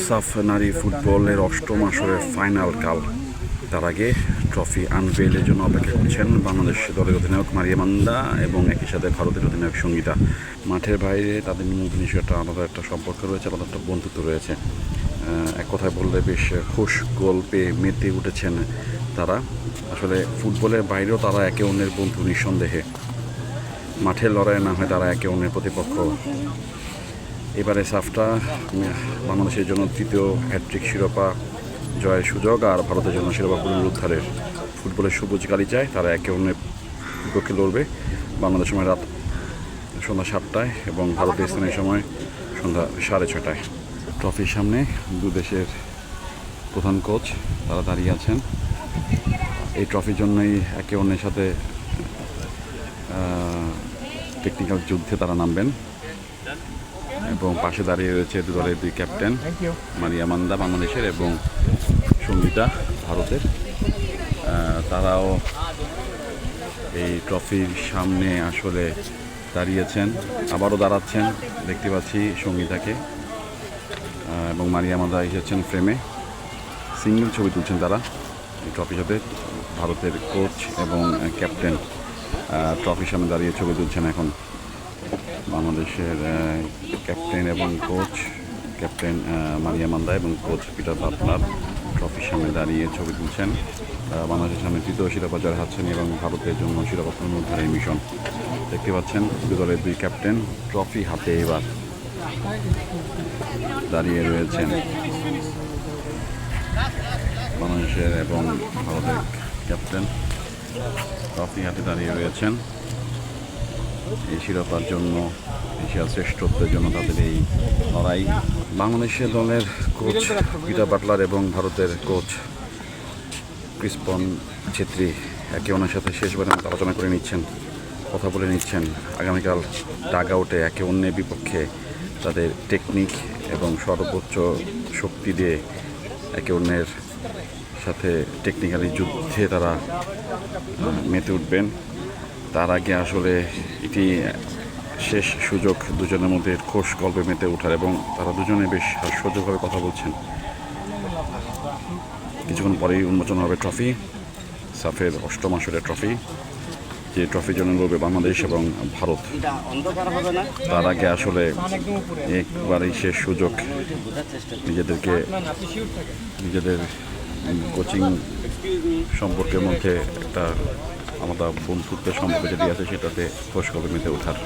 সাফ নারী ফুটবলের অষ্টম আসরের ফাইনাল কাল। তার আগে ট্রফি আনভেইলের জন্য অপেক্ষা করছেন বাংলাদেশ দলের অধিনায়ক মারিয়া মান্দা এবং একই সাথে ভারতের অধিনায়ক সঙ্গীতা। মাঠের বাইরে তাদের মধ্যে নিশ্চয়ই একটা আলাদা একটা সম্পর্ক রয়েছে, আলাদা একটা বন্ধুত্ব রয়েছে। এক কথায় বললে বেশ খুশ গল্পে মেতে উঠেছেন তারা। আসলে ফুটবলের বাইরেও তারা একে অন্যের বন্ধু নিঃসন্দেহে। মাঠের লড়াই না হয় তারা একে অন্যের প্রতিপক্ষ। এবারে সাফটা বাংলাদেশের জন্য তৃতীয় হ্যাট্রিক শিরোপা জয়ের সুযোগ, আর ভারতের জন্য শিরোপা পুনরুদ্ধারের। ফুটবলের সবুজ গালিচায় তারা একে অন্যের বিপক্ষে লড়বে। বাংলাদেশ সময় রাত সন্ধ্যা 7টায় এবং ভারতের স্থানীয় সময় সন্ধ্যা 6:30টায়। ট্রফির সামনে দু দেশের প্রধান কোচ তারা দাঁড়িয়ে আছেন। এই ট্রফির জন্যই একে অন্যের সাথে টেকনিক্যাল যুদ্ধে তারা নামবেন। এবং পাশে দাঁড়িয়ে রয়েছে দু দলের দুই ক্যাপ্টেন, মারিয়া মান্দা বাংলাদেশের এবং সঙ্গীতা ভারতের। তারাও এই ট্রফির সামনে আসলে দাঁড়িয়েছেন, আবারও দাঁড়াচ্ছেন। দেখতে পাচ্ছি সঙ্গীতাকে এবং মারিয়া মান্দা এসেছেন ফ্রেমে। সিঙ্গেল ছবি তুলছেন তারা এই ট্রফির সাথে। ভারতের কোচ এবং ক্যাপ্টেন ট্রফির সামনে দাঁড়িয়ে ছবি তুলছেন এখন। বাংলাদেশের ক্যাপ্টেন এবং কোচ, ক্যাপ্টেন মারিয়া মান্দা এবং কোচ পিটার বাটলার ট্রফির সামনে দাঁড়িয়ে ছবি তুলছেন। বাংলাদেশের সামনে তৃতীয় শিরোপা জয়ের হাতছানি এবং ভারতের জন্য শিরোপা পুনরুদ্ধারের মিশন। দেখতে পাচ্ছেন দু দলের দুই ক্যাপ্টেন ট্রফি হাতে এবার দাঁড়িয়ে রয়েছেন। বাংলাদেশের এবং ভারতের ক্যাপ্টেন ট্রফি হাতে দাঁড়িয়ে রয়েছেন। এই শিরোপার জন্য, এশিয়ার শ্রেষ্ঠত্বের জন্য তাদের এই লড়াই। বাংলাদেশের দলের কোচ পিটার বাটলার এবং ভারতের কোচ ক্রিস্পন ছেত্রী একে অন্যের সাথে শেষবারের মতো আলোচনা করে নিচ্ছেন, কথা বলে নিচ্ছেন। আগামীকাল ডাগ আউটে একে অন্যের বিপক্ষে তাদের টেকনিক এবং সর্বোচ্চ শক্তি দিয়ে একে অন্যের সাথে টেকনিক্যালি যুদ্ধে তারা মেতে উঠবেন। তার আগে আসলে এটি শেষ সুযোগ দুজনের মধ্যে খোশ গল্পে মেতে ওঠার, এবং তারা দুজনে বেশ হাস্যজ্জ্বলভাবে কথা বলছেন। কিছুক্ষণ পরেই উন্মোচন হবে ট্রফি, সাফের অষ্টম আসরের ট্রফি, যে ট্রফির জন্য লড়বে বাংলাদেশ এবং ভারত। তার আগে আসলে একবারই শেষ সুযোগ নিজেদের কোচিং সম্পর্কের মধ্যে একটা আলাদা বন্ধুত্বের সম্পর্ক যেটি আছে সেটাতে খোশ গল্পে মেতে ওঠার।